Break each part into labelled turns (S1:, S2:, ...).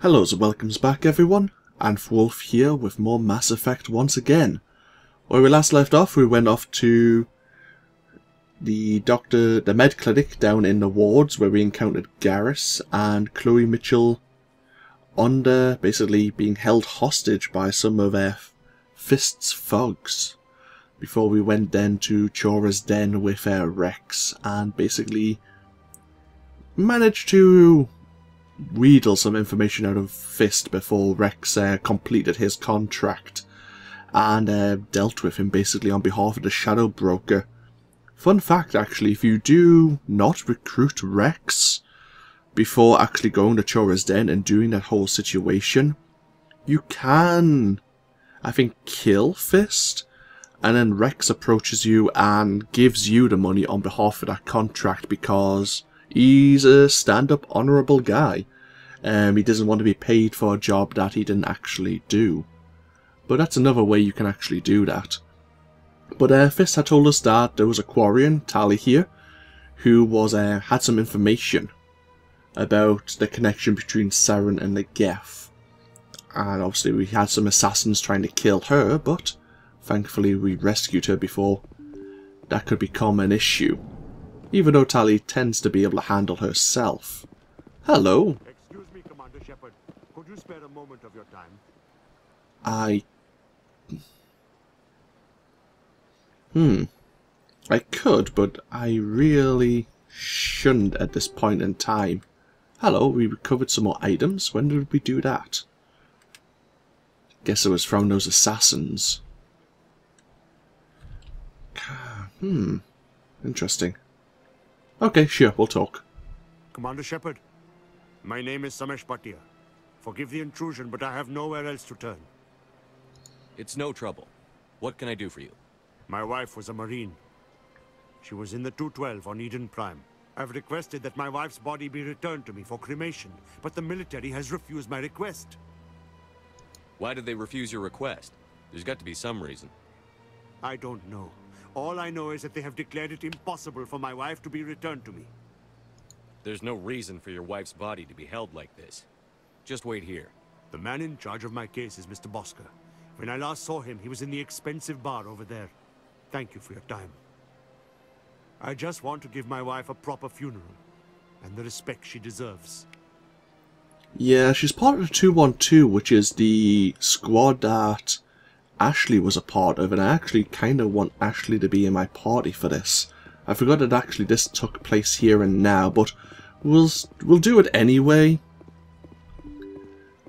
S1: Hello and welcomes back everyone, AnthWolf here with more Mass Effect once again. Where we last left off, we went off to the med clinic down in the wards where we encountered Garrus and Chloe Mitchell under basically being held hostage by some of Fist's thugs. Before we went then to Chora's den with Rex and basically managed to wheedle some information out of Fist before Rex completed his contract and dealt with him basically on behalf of the Shadow Broker. Fun fact actually, if you do not recruit Rex before actually going to Chora's den and doing that whole situation, you can, I think, kill Fist, and then Rex approaches you and gives you the money on behalf of that contract because he's a stand-up, honourable guy. He doesn't want to be paid for a job that he didn't actually do. But that's another way you can actually do that. But Fist had told us that there was a Quarian, Tali here, who was had some information about the connection between Saren and the Geth. And obviously we had some assassins trying to kill her, but thankfully we rescued her before that could become an issue. Even though Tali tends to be able to handle herself. Hello.
S2: Excuse me, Commander Shepard. Could you spare a moment of your time?
S1: I could, but I really shouldn't at this point in time. Hello, we recovered some more items. When did we do that? Guess it was from those assassins. Interesting. Okay, sure, we'll talk.
S2: Commander Shepard, my name is Sammich Bhatia. Forgive the intrusion, but I have nowhere else to turn.
S3: It's no trouble. What can I do for you?
S2: My wife was a Marine. She was in the 212 on Eden Prime. I've requested that my wife's body be returned to me for cremation, but the military has refused my request.
S3: Why did they refuse your request? There's got to be some reason.
S2: I don't know. All I know is that they have declared it impossible for my wife to be returned to me.
S3: There's no reason for your wife's body to be held like this. Just wait here.
S2: The man in charge of my case is Mr. Bhaskar. When I last saw him, he was in the expensive bar over there. Thank you for your time. I just want to give my wife a proper funeral, and the respect she deserves.
S1: Yeah, she's part of the 212, which is the squad that Ashley was a part of, and I actually kind of want Ashley to be in my party for this. I forgot that actually this took place here and now, but we'll do it anyway.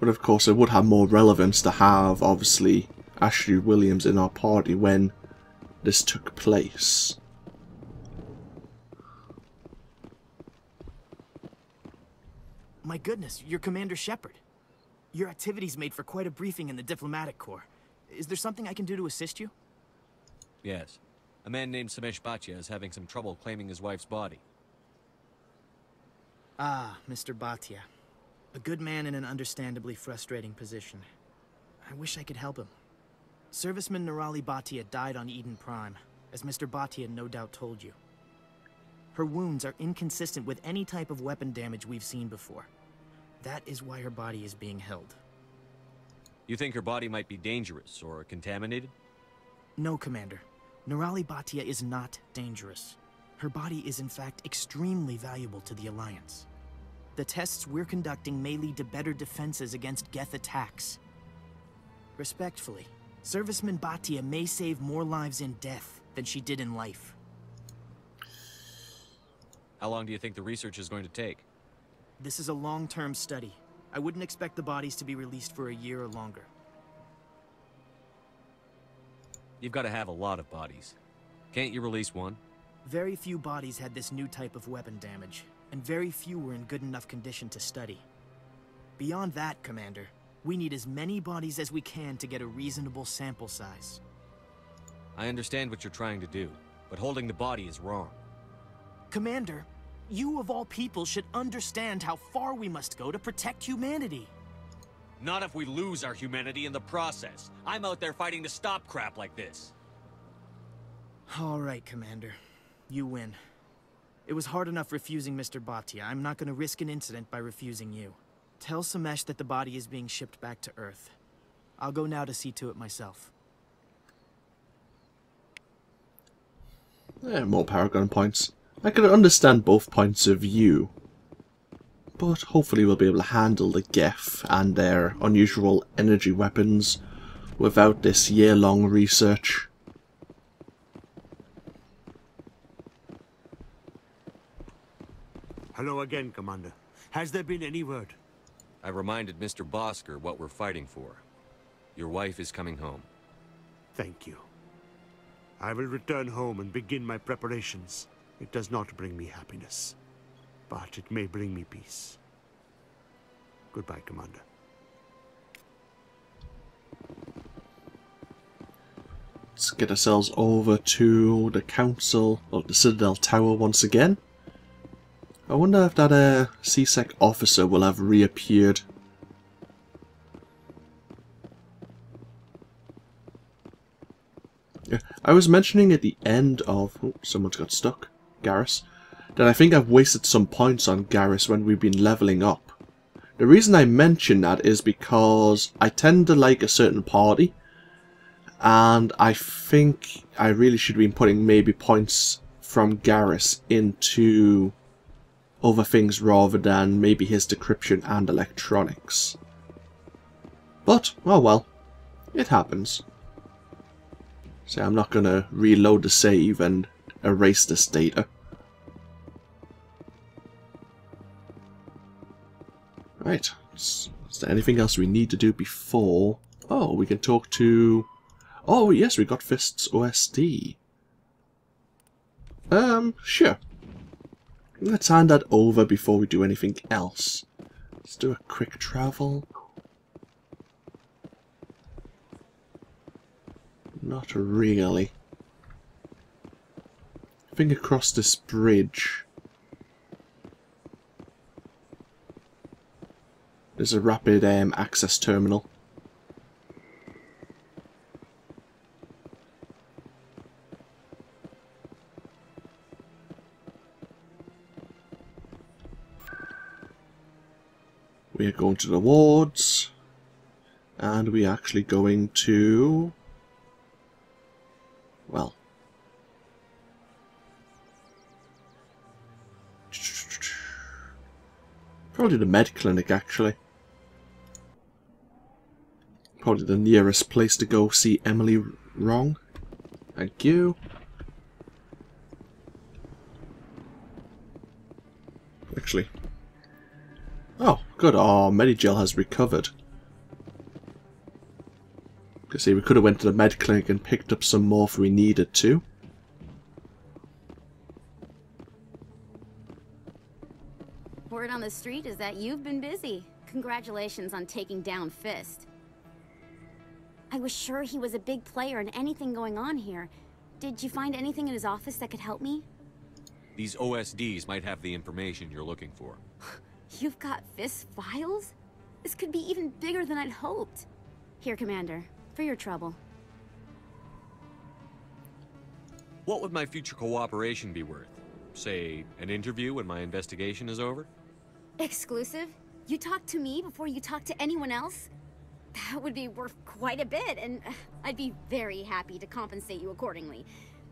S1: But of course it would have more relevance to have, obviously, Ashley Williams in our party when this took place.
S4: My goodness, you're Commander Shepard. Your activities made for quite a briefing in the Diplomatic Corps. Is there something I can do to assist you?
S3: Yes. A man named Sammich Bhatia is having some trouble claiming his wife's body.
S4: Ah, Mr. Bhatia. A good man in an understandably frustrating position. I wish I could help him. Serviceman Nirali Bhatia died on Eden Prime, as Mr. Bhatia no doubt told you. Her wounds are inconsistent with any type of weapon damage we've seen before. That is why her body is being held.
S3: You think her body might be dangerous or contaminated?
S4: No, Commander. Nirali Bhatia is not dangerous. Her body is in fact extremely valuable to the Alliance. The tests we're conducting may lead to better defenses against Geth attacks. Respectfully, Serviceman Bhatia may save more lives in death than she did in life.
S3: How long do you think the research is going to take?
S4: This is a long-term study. I wouldn't expect the bodies to be released for a year or longer.
S3: You've got to have a lot of bodies. Can't you release one?
S4: Very few bodies had this new type of weapon damage, and very few were in good enough condition to study. Beyond that, Commander, we need as many bodies as we can to get a reasonable sample size.
S3: I understand what you're trying to do, but holding the body is wrong.
S4: Commander, you of all people should understand how far we must go to protect humanity.
S3: Not if we lose our humanity in the process. I'm out there fighting to stop crap like this.
S4: All right, Commander. You win. It was hard enough refusing Mr. Bhatia. I'm not going to risk an incident by refusing you. Tell Sammich that the body is being shipped back to Earth. I'll go now to see to it myself.
S1: More Paragon points. I can understand both points of view. But hopefully we'll be able to handle the Geth and their unusual energy weapons without this year-long research.
S2: Hello again, Commander. Has there been any word?
S3: I reminded Mr. Bhaskar what we're fighting for. Your wife is coming home.
S2: Thank you. I will return home and begin my preparations. It does not bring me happiness, but it may bring me peace. Goodbye, Commander.
S1: Let's get ourselves over to the Council of the Citadel Tower once again. I wonder if that C-Sec officer will have reappeared. Yeah, I was mentioning at the end of... Oh, someone's got stuck. Garrus. That I think I've wasted some points on Garrus when we've been leveling up. The reason I mention that is because I tend to like a certain party. And I think I really should have been putting maybe points from Garrus into other things rather than maybe his decryption and electronics. But, oh well, it happens. So I'm not going to reload the save and erase this data. Right, is there anything else we need to do before? Oh, we can talk to... Oh yes, we got Fist's OSD. Sure. Let's hand that over before we do anything else. Let's do a quick travel. Not really. I think across this bridge there's a rapid access terminal. We are going to the wards, and we are actually going to, well, probably the med clinic actually. Probably the nearest place to go see Emily Wrong. Thank you. Actually. Oh, good. Our Medigel has recovered. You see, we could have went to the med clinic and picked up some more if we needed to.
S5: Word on the street is that you've been busy. Congratulations on taking down Fist. I was sure he was a big player in anything going on here. Did you find anything in his office that could help me?
S3: These OSDs might have the information you're looking for.
S5: You've got Fist files? This could be even bigger than I'd hoped. Here, Commander, for your trouble.
S3: What would my future cooperation be worth? Say, an interview when my investigation is over?
S5: Exclusive? You talk to me before you talk to anyone else? That would be worth quite a bit, and I'd be very happy to compensate you accordingly.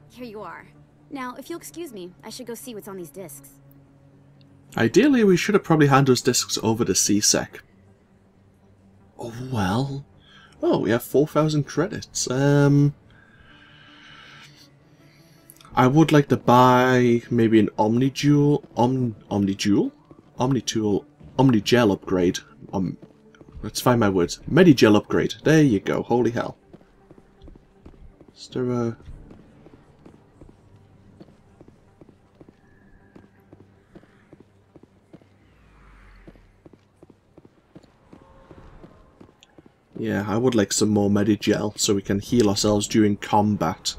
S5: Here you are. Now, if you'll excuse me, I should go see what's on these discs.
S1: Ideally, we should have probably handed those discs over to C-Sec. Oh, well. Oh, we have 4,000 credits. I would like to buy maybe an Omni Jewel, Omni Jewel? Omni Gel upgrade. Let's find my words. Medigel upgrade. There you go. Holy hell. Is there a... Yeah, I would like some more Medigel so we can heal ourselves during combat.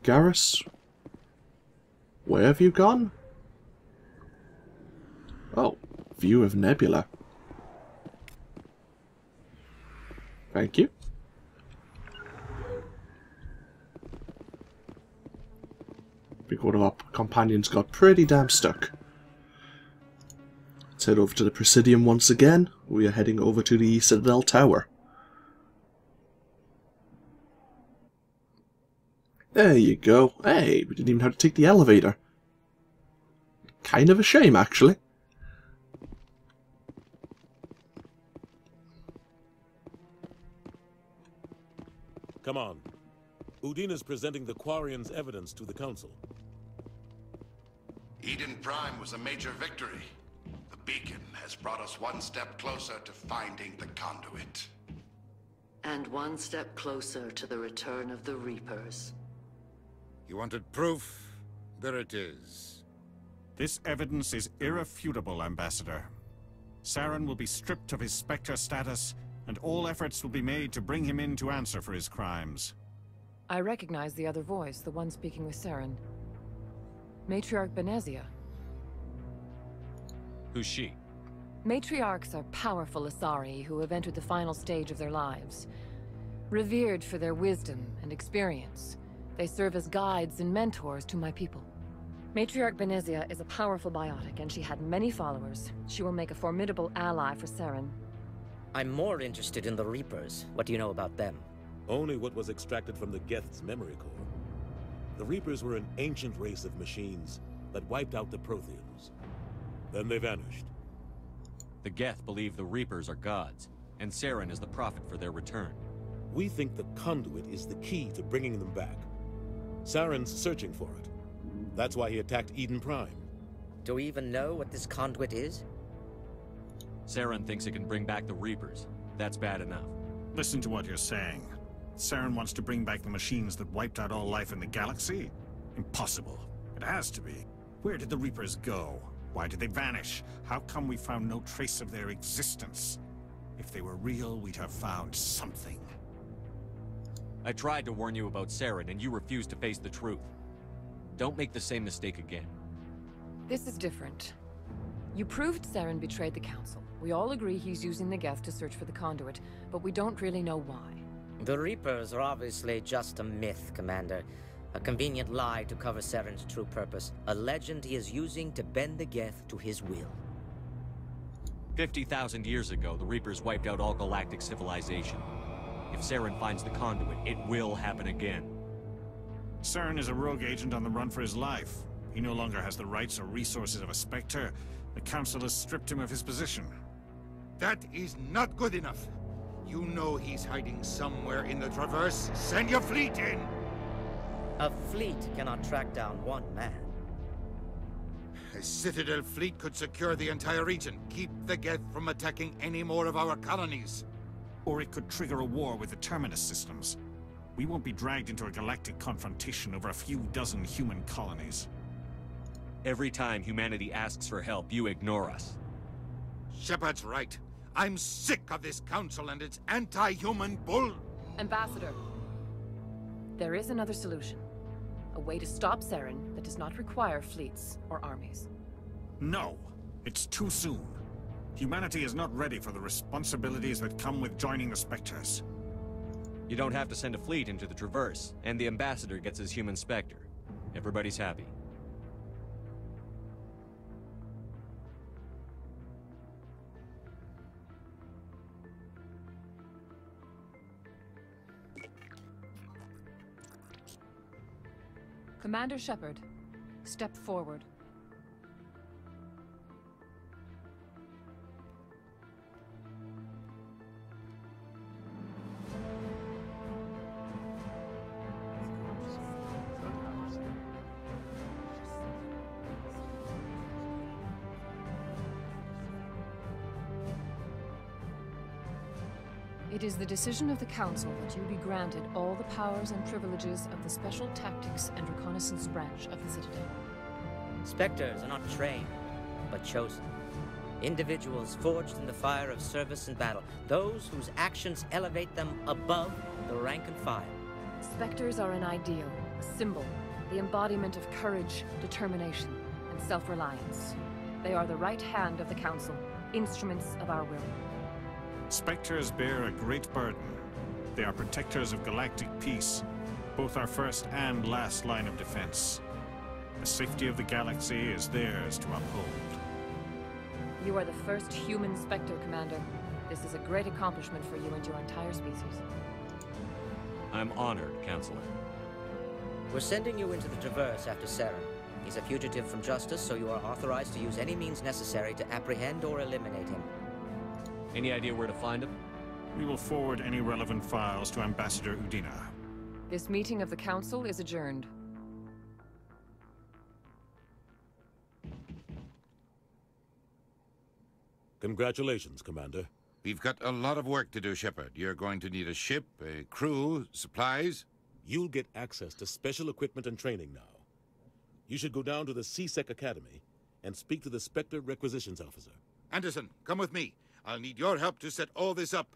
S1: Garrus? Where have you gone? Oh, view of Nebula. Thank you. Because one of our companions got pretty damn stuck. Let's head over to the Presidium once again. We are heading over to the Citadel Tower. There you go. Hey, we didn't even have to take the elevator. Kind of a shame, actually.
S6: Come on. Udine is presenting the Quarian's evidence to the Council.
S7: Eden Prime was a major victory. The beacon has brought us one step closer to finding the conduit.
S8: And one step closer to the return of the Reapers.
S9: You wanted proof? There it is.
S10: This evidence is irrefutable, Ambassador. Saren will be stripped of his Spectre status, and all efforts will be made to bring him in to answer for his crimes.
S11: I recognize the other voice, the one speaking with Saren. Matriarch Benezia.
S3: Who's she?
S11: Matriarchs are powerful Asari who have entered the final stage of their lives. Revered for their wisdom and experience, they serve as guides and mentors to my people. Matriarch Benezia is a powerful biotic, and she had many followers. She will make a formidable ally for Saren.
S12: I'm more interested in the Reapers. What do you know about them?
S6: Only what was extracted from the Geth's memory core. The Reapers were an ancient race of machines that wiped out the Protheans. Then they vanished.
S3: The Geth believe the Reapers are gods, and Saren is the prophet for their return.
S6: We think the conduit is the key to bringing them back. Saren's searching for it. That's why he attacked Eden Prime.
S12: Do we even know what this conduit is?
S3: Saren thinks it can bring back the Reapers. That's bad enough.
S10: Listen to what you're saying. Saren wants to bring back the machines that wiped out all life in the galaxy? Impossible. It has to be. Where did the Reapers go? Why did they vanish? How come we found no trace of their existence? If they were real, we'd have found something.
S3: I tried to warn you about Saren, and you refused to face the truth. Don't make the same mistake again.
S11: This is different. You proved Saren betrayed the Council. We all agree he's using the Geth to search for the conduit, but we don't really know why.
S12: The Reapers are obviously just a myth, Commander. A convenient lie to cover Saren's true purpose. A legend he is using to bend the Geth to his will.
S3: 50,000 years ago, the Reapers wiped out all galactic civilization. If Saren finds the conduit, it will happen again.
S10: Saren is a rogue agent on the run for his life. He no longer has the rights or resources of a Spectre. The Council has stripped him of his position.
S9: That is not good enough. You know he's hiding somewhere in the Traverse. Send your fleet in!
S12: A fleet cannot track down one man.
S9: A Citadel fleet could secure the entire region. Keep the Geth from attacking any more of our colonies.
S10: Or it could trigger a war with the Terminus systems. We won't be dragged into a galactic confrontation over a few dozen human colonies.
S3: Every time humanity asks for help, you ignore us.
S9: Shepard's right. I'm sick of this council and its anti-human bull...
S11: Ambassador, there is another solution. A way to stop Saren that does not require fleets or armies.
S10: No, it's too soon. Humanity is not ready for the responsibilities that come with joining the Spectres.
S3: You don't have to send a fleet into the Traverse, and the Ambassador gets his human Spectre. Everybody's happy.
S11: Commander Shepard, step forward. It is the decision of the Council that you be granted all the powers and privileges of the Special Tactics and Reconnaissance branch of the Citadel.
S12: Spectres are not trained, but chosen. Individuals forged in the fire of service and battle. Those whose actions elevate them above the rank and file.
S11: Spectres are an ideal, a symbol, the embodiment of courage, determination, and self-reliance. They are the right hand of the Council, instruments of our will.
S10: Spectres bear a great burden. They are protectors of galactic peace, both our first and last line of defense. The safety of the galaxy is theirs to uphold.
S11: You are the first human Spectre, Commander. This is a great accomplishment for you and your entire species.
S3: I'm honored, Counselor.
S12: We're sending you into the Traverse after Saren. He's a fugitive from justice, so you are authorized to use any means necessary to apprehend or eliminate him.
S3: Any idea where to find him?
S10: We will forward any relevant files to Ambassador Udina.
S11: This meeting of the Council is adjourned.
S6: Congratulations, Commander.
S9: We've got a lot of work to do, Shepard. You're going to need a ship, a crew, supplies.
S6: You'll get access to special equipment and training now. You should go down to the CSEC Academy and speak to the Spectre Requisitions Officer.
S9: Anderson, come with me. I'll need your help to set all this up.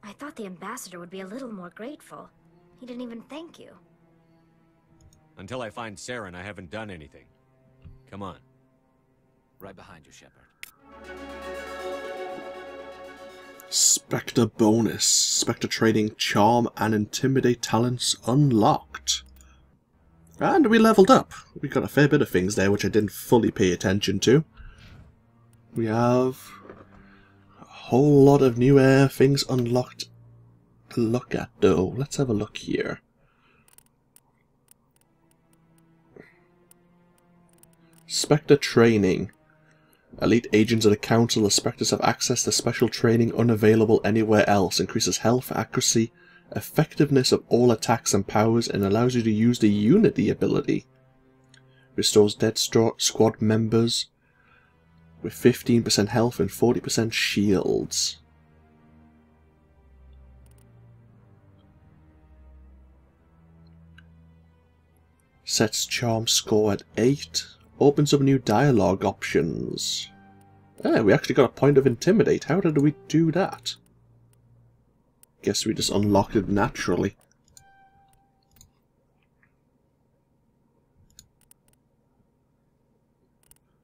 S13: I thought the ambassador would be a little more grateful. He didn't even thank you.
S3: Until I find Saren, I haven't done anything. Come on.
S14: Right behind you, Shepard.
S1: Spectre bonus. Spectre trading charm and intimidate talents unlocked. And we leveled up. We got a fair bit of things there which I didn't fully pay attention to. We have a whole lot of new things unlocked to look at though. Let's have a look here. Spectre training. Elite agents of the Council, the Spectres have access to special training unavailable anywhere else. Increases health, accuracy, effectiveness of all attacks and powers, and allows you to use the Unity ability. Restores dead squad members with 15% health and 40% shields. Sets charm score at 8. Opens up new dialogue options. Ah, we actually got a point of intimidate. How did we do that? Guess we just unlocked it naturally.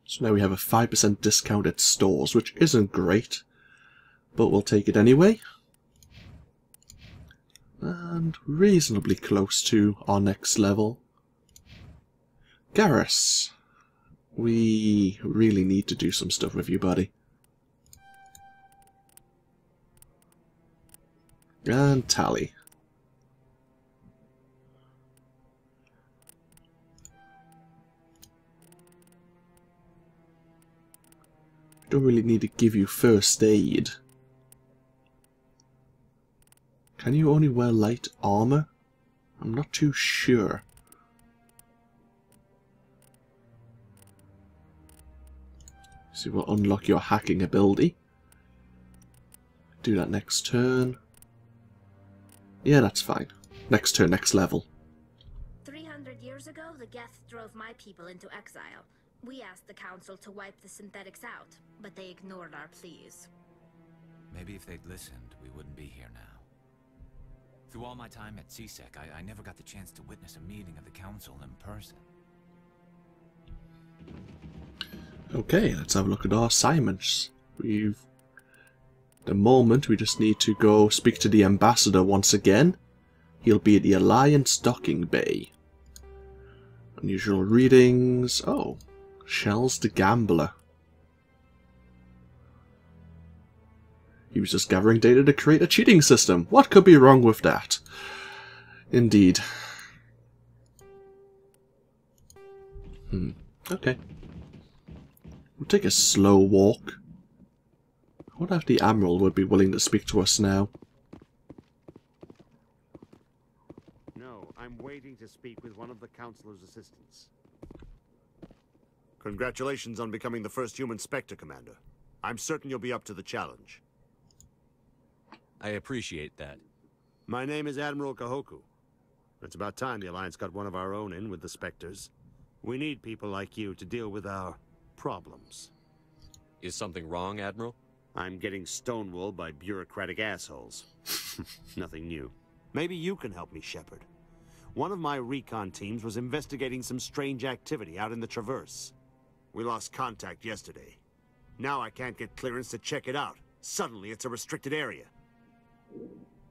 S1: So now we have a 5% discount at stores, which isn't great, but we'll take it anyway. And reasonably close to our next level. Garrus. We really need to do some stuff with you, buddy. And Tally. Don't really need to give you first aid. Can you only wear light armor? I'm not too sure. So we'll unlock your hacking ability. Do that next turn. Yeah, that's fine. Next turn, next level.
S13: 300 years ago, the Geth drove my people into exile. We asked the Council to wipe the synthetics out, but they ignored our pleas.
S14: Maybe if they'd listened, we wouldn't be here now. Through all my time at CSEC, I never got the chance to witness a meeting of the Council in person.
S1: Okay, let's have a look at our assignments. At the moment, we just need to go speak to the Ambassador once again. He'll be at the Alliance docking bay. Unusual readings. Oh, Shells the Gambler. He was just gathering data to create a cheating system. What could be wrong with that? Indeed. Okay. We'll take a slow walk. I wonder if the Admiral would be willing to speak to us now.
S2: No, I'm waiting to speak with one of the Councilor's assistants. Congratulations on becoming the first human Spectre, Commander. I'm certain you'll be up to the challenge.
S3: I appreciate that.
S2: My name is Admiral Kahuku. It's about time the Alliance got one of our own in with the Spectres. We need people like you to deal with our problems.
S3: Is something wrong, Admiral?
S2: I'm getting stonewalled by bureaucratic assholes. Nothing new. Maybe you can help me, Shepard. One of my recon teams was investigating some strange activity out in the Traverse. We lost contact yesterday. Now I can't get clearance to check it out. Suddenly it's a restricted area.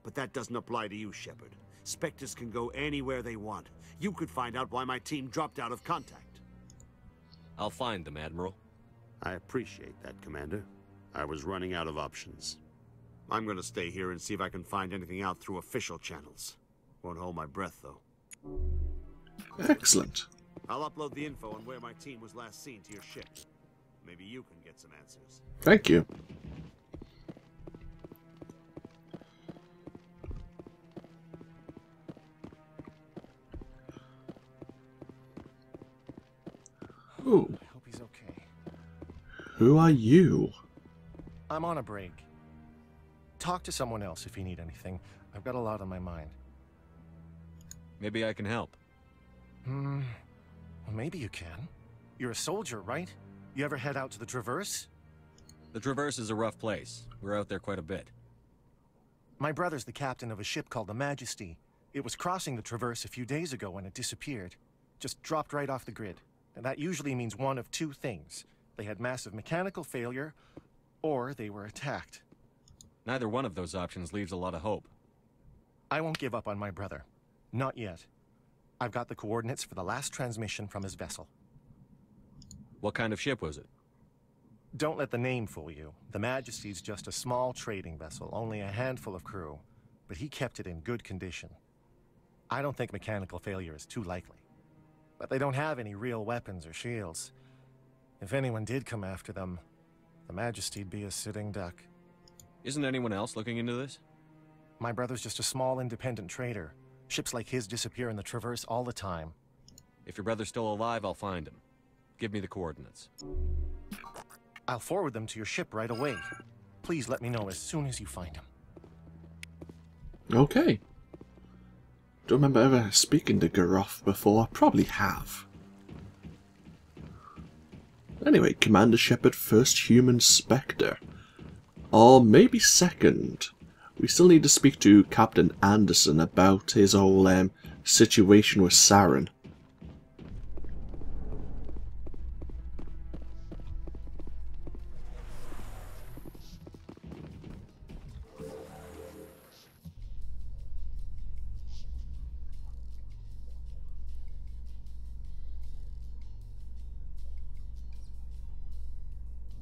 S2: But that doesn't apply to you, Shepard. Spectres can go anywhere they want. You could find out why my team dropped out of contact.
S3: I'll find them, Admiral.
S2: I appreciate that, Commander. I was running out of options. I'm gonna stay here and see if I can find anything out through official channels. Won't hold my breath, though.
S1: Excellent.
S2: I'll upload the info on where my team was last seen to your ship. Maybe you can get some answers.
S1: Thank you. Ooh.
S15: I hope he's okay.
S1: Who are you?
S15: I'm on a break. Talk to someone else if you need anything. I've got a lot on my mind.
S3: Maybe I can help.
S15: Well, maybe you can. You're a soldier, right? You ever head out to the Traverse?
S3: The Traverse is a rough place. We're out there quite a bit.
S15: My brother's the captain of a ship called the Majesty. It was crossing the Traverse a few days ago when it disappeared. Just dropped right off the grid. And that usually means one of two things. They had massive mechanical failure, or they were attacked.
S3: Neither one of those options leaves a lot of hope.
S15: I won't give up on my brother. Not yet. I've got the coordinates for the last transmission from his vessel.
S3: What kind of ship was it?
S15: Don't let the name fool you. The Majesty's just a small trading vessel, only a handful of crew. But he kept it in good condition. I don't think mechanical failure is too likely. But they don't have any real weapons or shields. If anyone did come after them, the Majesty'd be a sitting duck.
S3: Isn't anyone else looking into this?
S15: My brother's just a small independent trader. Ships like his disappear in the Traverse all the time.
S3: If your brother's still alive, I'll find him. Give me the coordinates.
S15: I'll forward them to your ship right away. Please let me know as soon as you find him.
S1: Okay. Don't remember ever speaking to Garoth before. I probably have. Anyway, Commander Shepard, first human Spectre. Or maybe second. We still need to speak to Captain Anderson about his whole situation with Saren.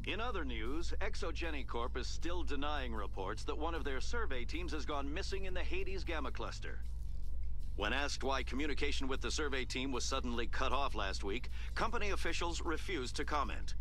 S16: In other news, Exogeny Corp is still denying reports that one of their survey teams has gone missing in the Hades Gamma Cluster. When asked why communication with the survey team was suddenly cut off last week, company officials refused to comment.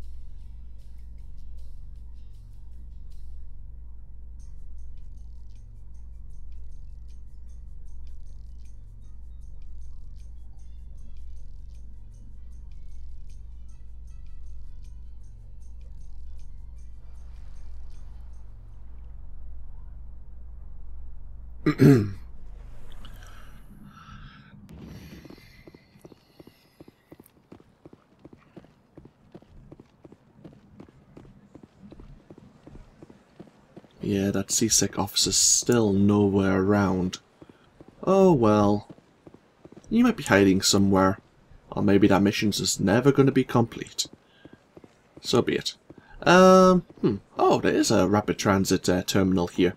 S1: Yeah, that CSEC officer's still nowhere around. Oh well. You might be hiding somewhere. Or maybe that mission's just never going to be complete. So be it. Oh, there is a rapid transit terminal here.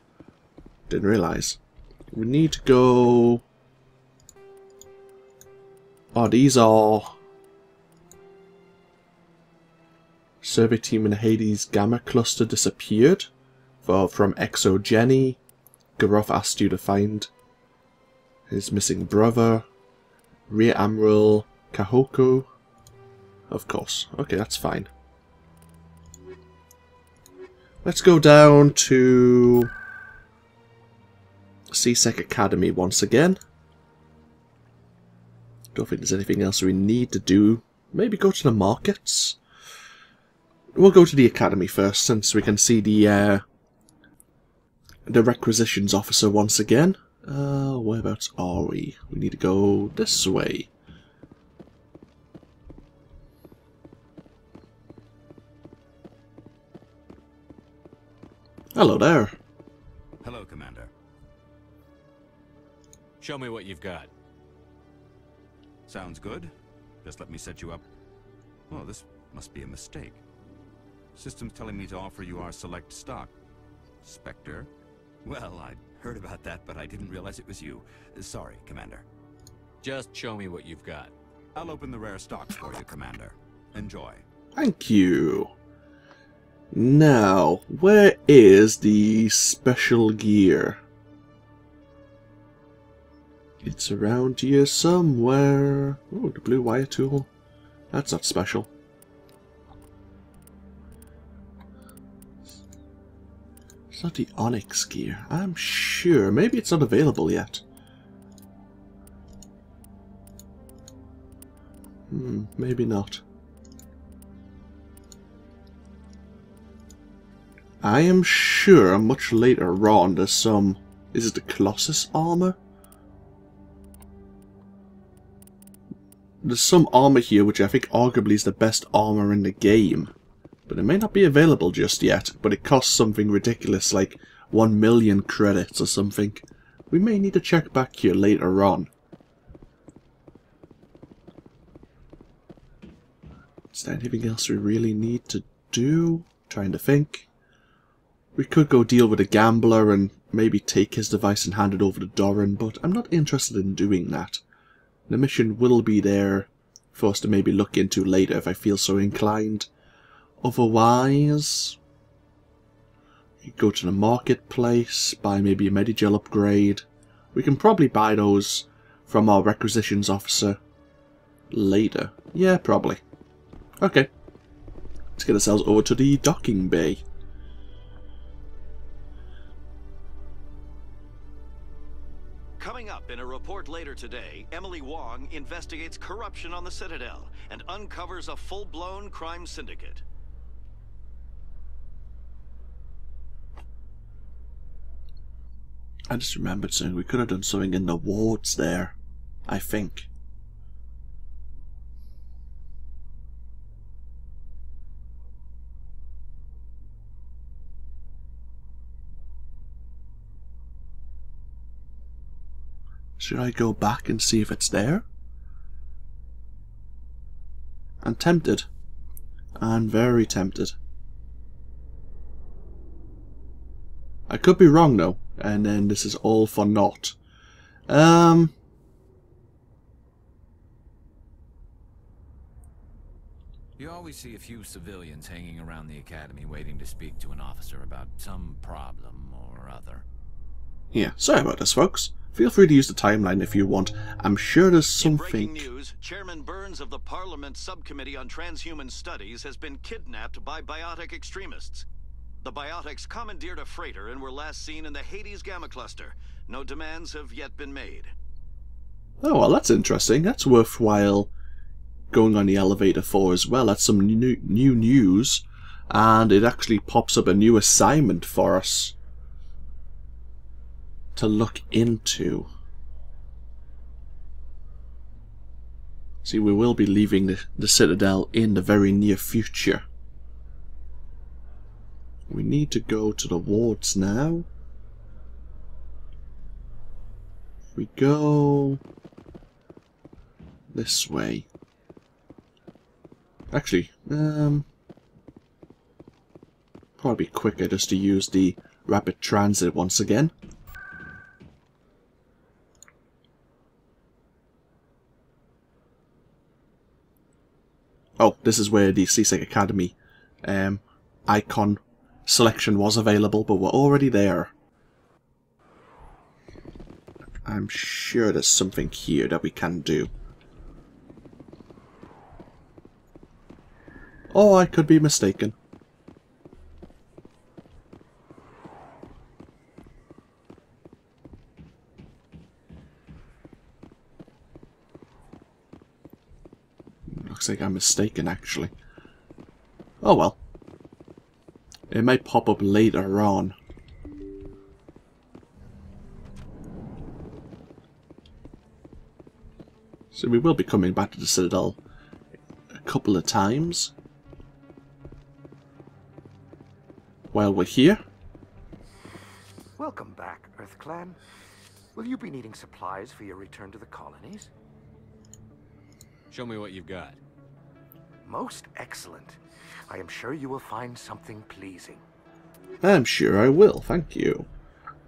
S1: Didn't realise. We need to go... Oh, these are... Survey team in Hades Gamma Cluster disappeared. From Exogeny. Garoth asked you to find his missing brother. Rear Admiral Kahuku. Of course. Okay, that's fine. Let's go down to CSEC Academy once again. Don't think there's anything else we need to do. Maybe go to the markets. We'll go to the Academy first, since we can see the requisitions officer once again. Whereabouts are we? We need to go this way. Hello there.
S14: Hello, Commander.
S3: Show me what you've got.
S14: Sounds good. Just let me set you up. Oh, this must be a mistake. System's telling me to offer you our select stock. Spectre? Well, I'd Heard about that, but I didn't realize it was you. Sorry, Commander.
S3: Just show me what you've got.
S14: I'll open the rare stocks for you, Commander. Enjoy.
S1: Thank you. Now, where is the special gear? It's around here somewhere. Oh, the blue wire tool. That's not special. It's not the Onyx gear. I'm sure. Maybe it's not available yet. Maybe not. I am sure much later on there's some... Is it the Colossus armor? There's some armor here which I think arguably is the best armor in the game. But it may not be available just yet, but it costs something ridiculous like 1 million credits or something. We may need to check back here later on. Is there anything else we really need to do? Trying to think. We could go deal with a gambler and maybe take his device and hand it over to Doran, but I'm not interested in doing that. The mission will be there for us to maybe look into later if I feel so inclined. Otherwise, you go to the marketplace, buy maybe a Medigel upgrade. We can probably buy those from our requisitions officer later. Yeah, probably. Okay. Let's get ourselves over to the docking bay.
S16: Coming up in a report later today, Emily Wong investigates corruption on the Citadel and uncovers a full-blown crime syndicate.
S1: I just remembered saying we could have done something in the wards there, I think. Should I go back and see if it's there? I'm tempted. I'm very tempted. I could be wrong though, and then this is all for naught. You
S14: always see a few civilians hanging around the academy waiting to speak to an officer about some problem or other.
S1: Yeah, sorry about this, folks. Feel free to use the timeline if you want. I'm sure there's something...
S16: In breaking news, Chairman Burns of the Parliament Subcommittee on Transhuman Studies has been kidnapped by biotic extremists. The biotics commandeered a freighter and were last seen in the Hades Gamma Cluster. No demands have yet been made.
S1: Oh, well, that's interesting. That's worthwhile going on the elevator for as well. That's some new news. And it actually pops up a new assignment for us to look into. See, we will be leaving the Citadel in the very near future. We need to go to the wards now. If we go this way. Actually, probably quicker just to use the rapid transit once again. Oh, this is where the CSEC Academy icon selection was available, but we're already there. I'm sure there's something here that we can do. Oh, I could be mistaken. Looks like I'm mistaken, actually. Oh well. It might pop up later on. So we will be coming back to the Citadel a couple of times. While we're here.
S17: Welcome back, EarthClan. Will you be needing supplies for your return to the colonies?
S3: Show me what you've got.
S17: Most excellent. I am sure you will find something pleasing.
S1: I'm sure I will, thank you.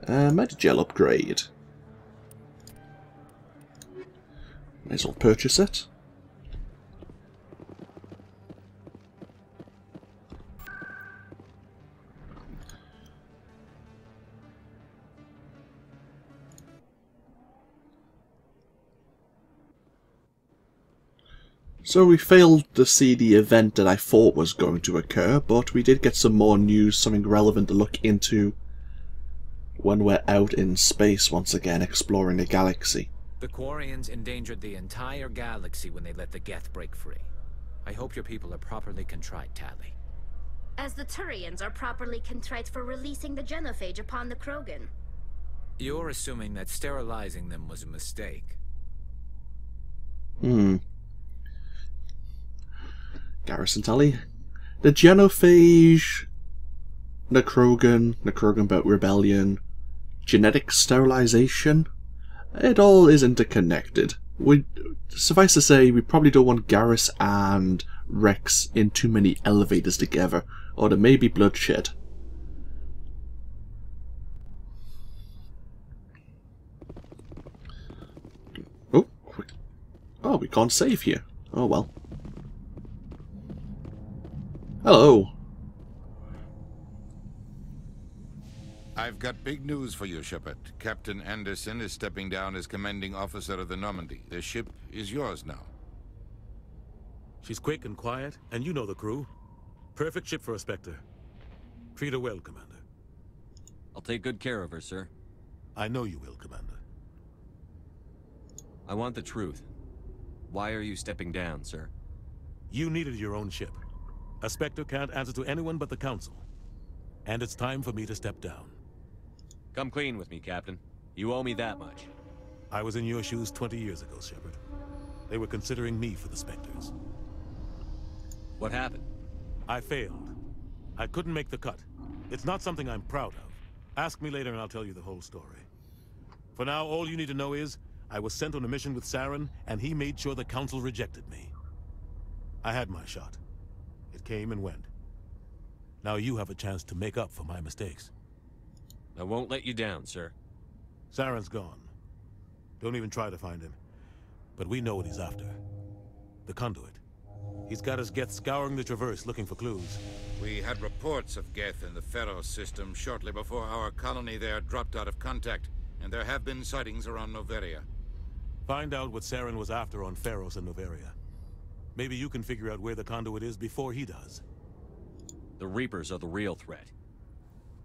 S1: Med-gel upgrade. May as well purchase it. So we failed to see the event that I thought was going to occur, but we did get some more news, something relevant to look into when we're out in space once again exploring the galaxy.
S14: The Quarians endangered the entire galaxy when they let the Geth break free. I hope your people are properly contrite, Tali.
S13: As the Turians are properly contrite for releasing the genophage upon the Krogan.
S14: You're assuming that sterilizing them was a mistake.
S1: Garrison Tali. The genophage, the Krogan boat rebellion, genetic sterilization, it all is interconnected. Suffice to say, we probably don't want Garrus and Rex in too many elevators together, or there may be bloodshed. Oh, quick. Oh, we can't save here. Oh well. Hello.
S9: I've got big news for you, Shepard. Captain Anderson is stepping down as commanding officer of the Normandy. The ship is yours now.
S6: She's quick and quiet, and you know the crew. Perfect ship for a Spectre. Treat her well, Commander.
S3: I'll take good care of her, sir.
S6: I know you will, Commander.
S3: I want the truth. Why are you stepping down, sir?
S6: You needed your own ship. A Spectre can't answer to anyone but the Council. And it's time for me to step down.
S3: Come clean with me, Captain. You owe me that much.
S6: I was in your shoes 20 years ago, Shepard. They were considering me for the Spectres.
S3: What happened?
S6: I failed. I couldn't make the cut. It's not something I'm proud of. Ask me later and I'll tell you the whole story. For now, all you need to know is, I was sent on a mission with Saren, and he made sure the Council rejected me. I had my shot. It came and went. Now you have a chance to make up for my mistakes.
S3: I won't let you down, sir.
S6: Saren's gone. Don't even try to find him. But we know what he's after. The conduit. He's got his Geth scouring the Traverse looking for clues.
S9: We had reports of Geth in the Pharaoh system shortly before our colony there dropped out of contact, and there have been sightings around Noveria.
S6: Find out what Saren was after on Pharos and Noveria. Maybe you can figure out where the conduit is before he does.
S3: The Reapers are the real threat.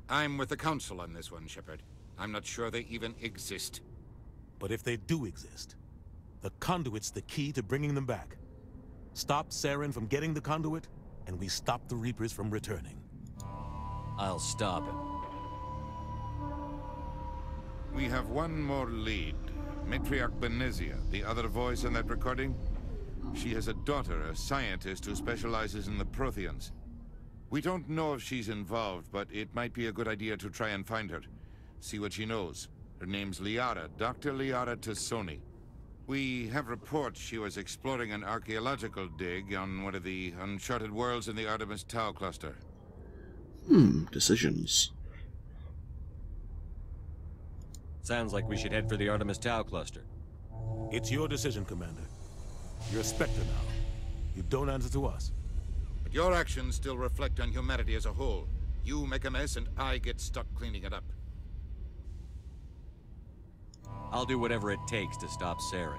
S9: I'm with the Council on this one, Shepard. I'm not sure they even exist.
S6: But if they do exist, the conduit's the key to bringing them back. Stop Saren from getting the conduit, and we stop the Reapers from returning.
S3: I'll stop him.
S9: We have one more lead. Matriarch Benezia, the other voice in that recording. She has a daughter, a scientist who specializes in the Protheans. We don't know if she's involved, but it might be a good idea to try and find her. See what she knows. Her name's Liara, Dr. Liara Tassoni. We have reports she was exploring an archaeological dig on one of the uncharted worlds in the Artemis Tau cluster.
S1: Decisions.
S3: Sounds like we should head for the Artemis Tau cluster.
S6: It's your decision, Commander. You're a Spectre now. You don't answer to us.
S9: But your actions still reflect on humanity as a whole. You make a mess and I get stuck cleaning it up.
S3: I'll do whatever it takes to stop Saren.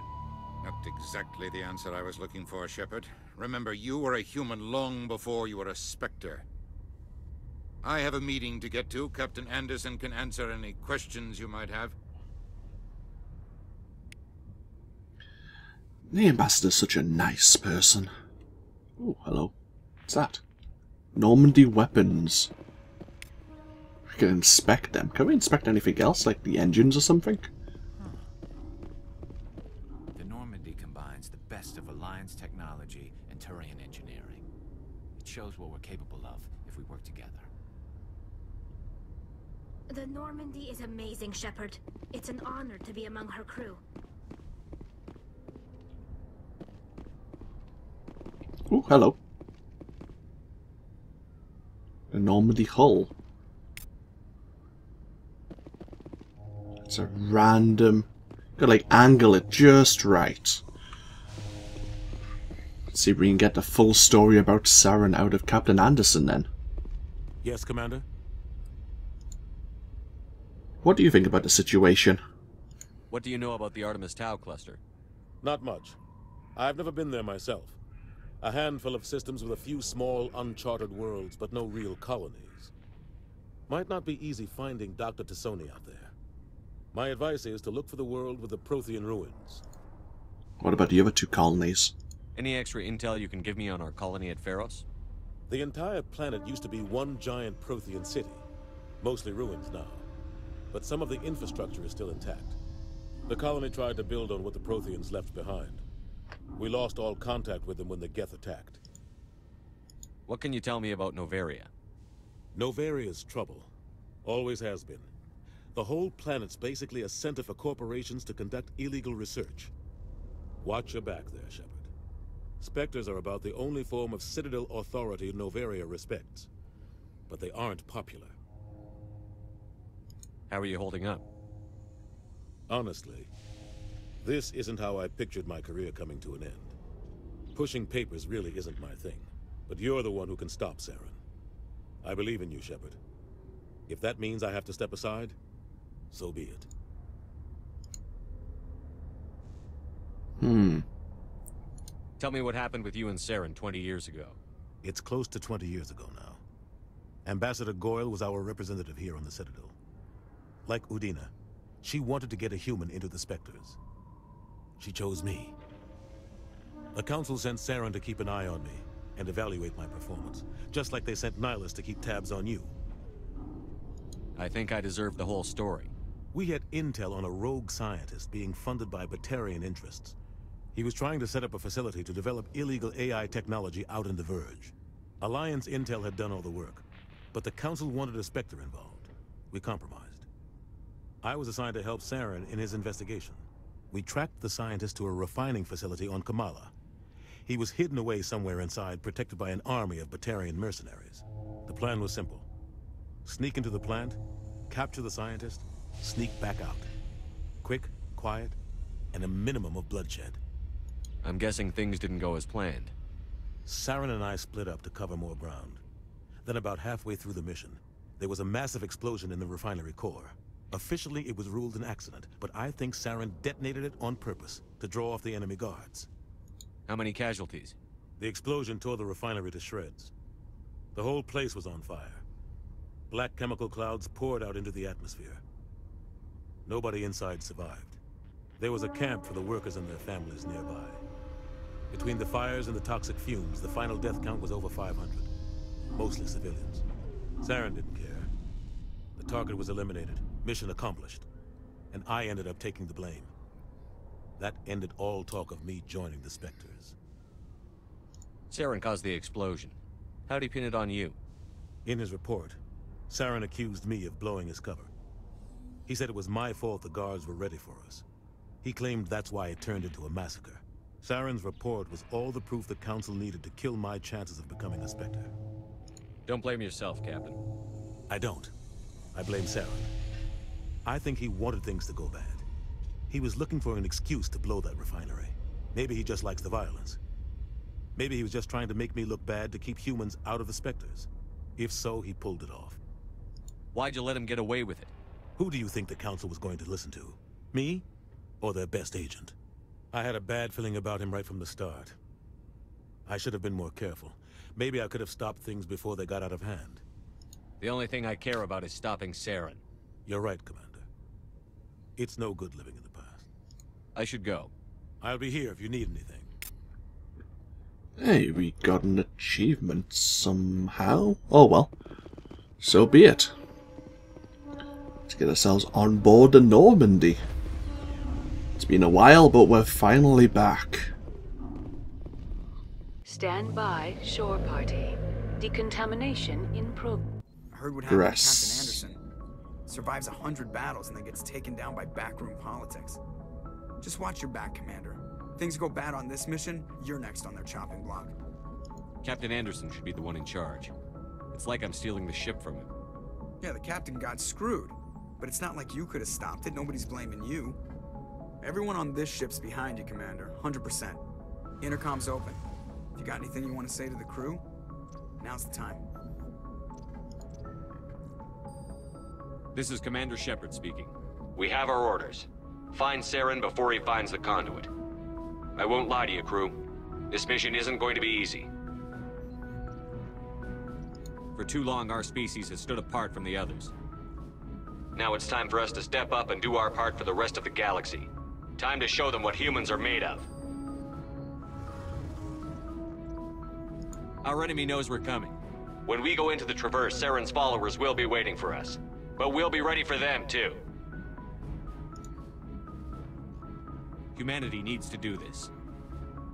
S9: Not exactly the answer I was looking for, Shepard. Remember, you were a human long before you were a Spectre. I have a meeting to get to. Captain Anderson can answer any questions you might have.
S1: The Ambassador's such a nice person. Oh, hello. What's that? Normandy weapons. We can inspect them. Can we inspect anything else, like the engines or something?
S14: The Normandy combines the best of Alliance technology and Turian engineering. It shows what we're capable of if we work together.
S13: The Normandy is amazing, Shepard. It's an honor to be among her crew.
S1: Oh, hello. A Normandy hull. It's a random... Gotta like angle it just right. Let's see if we can get the full story about Saren out of Captain Anderson then.
S6: Yes, Commander?
S1: What do you think about the situation?
S3: What do you know about the Artemis Tau cluster?
S6: Not much. I've never been there myself. A handful of systems with a few small, uncharted worlds, but no real colonies. Might not be easy finding Dr. Tassoni out there. My advice is to look for the world with the Prothean ruins.
S1: What about the other two colonies?
S3: Any extra intel you can give me on our colony at Pharos?
S6: The entire planet used to be one giant Prothean city. Mostly ruins now. But some of the infrastructure is still intact. The colony tried to build on what the Protheans left behind. We lost all contact with them when the Geth attacked.
S3: What can you tell me about Noveria?
S6: Novaria's trouble. Always has been. The whole planet's basically a center for corporations to conduct illegal research. Watch your back there, Shepard. Spectres are about the only form of Citadel authority Noveria respects. But they aren't popular.
S3: How are you holding up?
S6: Honestly, this isn't how I pictured my career coming to an end. Pushing papers really isn't my thing, but you're the one who can stop Saren. I believe in you, Shepard. If that means I have to step aside, so be it.
S3: Tell me what happened with you and Saren 20 years ago.
S6: It's close to 20 years ago now. Ambassador Goyle was our representative here on the Citadel. Like Udina, she wanted to get a human into the Spectres. She chose me. The Council sent Saren to keep an eye on me and evaluate my performance, just like they sent Nihlus to keep tabs on you.
S3: I think I deserve the whole story.
S6: We had intel on a rogue scientist being funded by Batarian interests. He was trying to set up a facility to develop illegal AI technology out in the Verge. Alliance intel had done all the work, but the Council wanted a Spectre involved. We compromised. I was assigned to help Saren in his investigation. We tracked the scientist to a refining facility on Kamala. He was hidden away somewhere inside, protected by an army of Batarian mercenaries. The plan was simple. Sneak into the plant, capture the scientist, sneak back out. Quick, quiet, and a minimum of bloodshed.
S3: I'm guessing things didn't go as planned.
S6: Saren and I split up to cover more ground. Then about halfway through the mission, there was a massive explosion in the refinery core. Officially, it was ruled an accident, but I think Saren detonated it on purpose to draw off the enemy guards.
S3: How many casualties?
S6: The explosion tore the refinery to shreds. The whole place was on fire. Black chemical clouds poured out into the atmosphere. Nobody inside survived. There was a camp for the workers and their families nearby. Between the fires and the toxic fumes, the final death count was over 500. Mostly civilians. Saren didn't care. The target was eliminated. Mission accomplished. And I ended up taking the blame. That ended all talk of me joining the Spectres.
S3: Saren caused the explosion. How'd he pin it on you?
S6: In his report, Saren accused me of blowing his cover. He said it was my fault the guards were ready for us. He claimed that's why it turned into a massacre. Saren's report was all the proof the Council needed to kill my chances of becoming a Spectre.
S3: Don't blame yourself, Captain.
S6: I don't. I blame Saren. I think he wanted things to go bad. He was looking for an excuse to blow that refinery. Maybe he just likes the violence. Maybe he was just trying to make me look bad to keep humans out of the Spectres. If so, he pulled it off.
S3: Why'd you let him get away with it?
S6: Who do you think the Council was going to listen to? Me? Or their best agent? I had a bad feeling about him right from the start. I should have been more careful. Maybe I could have stopped things before they got out of hand.
S3: The only thing I care about is stopping Saren.
S6: You're right, Commander. It's no good living in the past.
S3: I should go.
S6: I'll be here if you need anything.
S1: Hey, we got an achievement somehow. Oh well. So be it. Let's get ourselves on board the Normandy. It's been a while, but we're finally back.
S18: Stand by, shore party. Decontamination in progress.
S19: I heard what happened to Captain Anderson. Survives 100 battles and then gets taken down by backroom politics. Just watch your back, Commander. Things go bad on this mission, you're next on their chopping block.
S3: Captain Anderson should be the one in charge. It's like I'm stealing the ship from him.
S19: Yeah, the captain got screwed. but it's not like you could have stopped it. Nobody's blaming you. Everyone on this ship's behind you, Commander. 100%. Intercom's open. If you got anything you want to say to the crew, now's the time.
S3: This is Commander Shepard speaking. We have our orders. Find Saren before he finds the conduit. I won't lie to you, crew. This mission isn't going to be easy. For too long, our species has stood apart from the others. Now it's time for us to step up and do our part for the rest of the galaxy. Time to show them what humans are made of. Our enemy knows we're coming. When we go into the Traverse, Saren's followers will be waiting for us. But we'll be ready for them, too. Humanity needs to do this.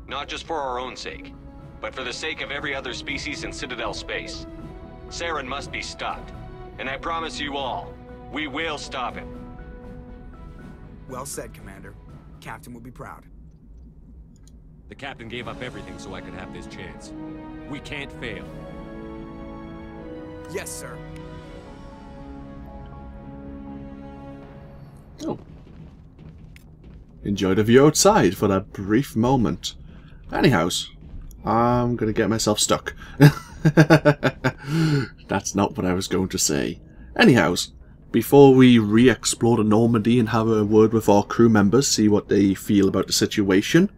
S3: Not just for our own sake, but for the sake of every other species in Citadel space. Saren must be stopped. And I promise you all, we will stop him.
S19: Well said, Commander. Captain will be proud.
S3: The captain gave up everything so I could have this chance. We can't fail.
S19: Yes, sir.
S1: Oh. Enjoy the view outside for that brief moment. Anyhows, I'm gonna get myself stuck. That's not what I was going to say. Anyhows, before we re-explore the Normandy and have a word with our crew members, see what they feel about the situation,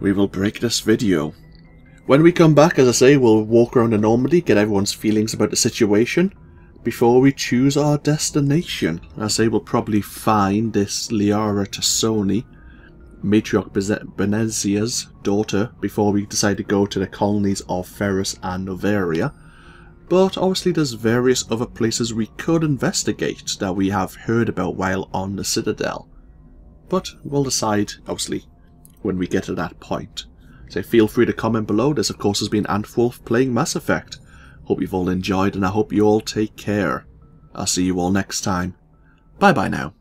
S1: we will break this video. When we come back, as I say, we'll walk around the Normandy, get everyone's feelings about the situation, before we choose our destination. As I say, we'll probably find this Liara Tassoni, Matriarch Benezia's daughter, before we decide to go to the colonies of Ferris and Noveria. But obviously there's various other places we could investigate that we have heard about while on the Citadel. But we'll decide, obviously, when we get to that point. So feel free to comment below. This of course has been AnthWolf playing Mass Effect. Hope you've all enjoyed and I hope you all take care. I'll see you all next time. Bye bye now.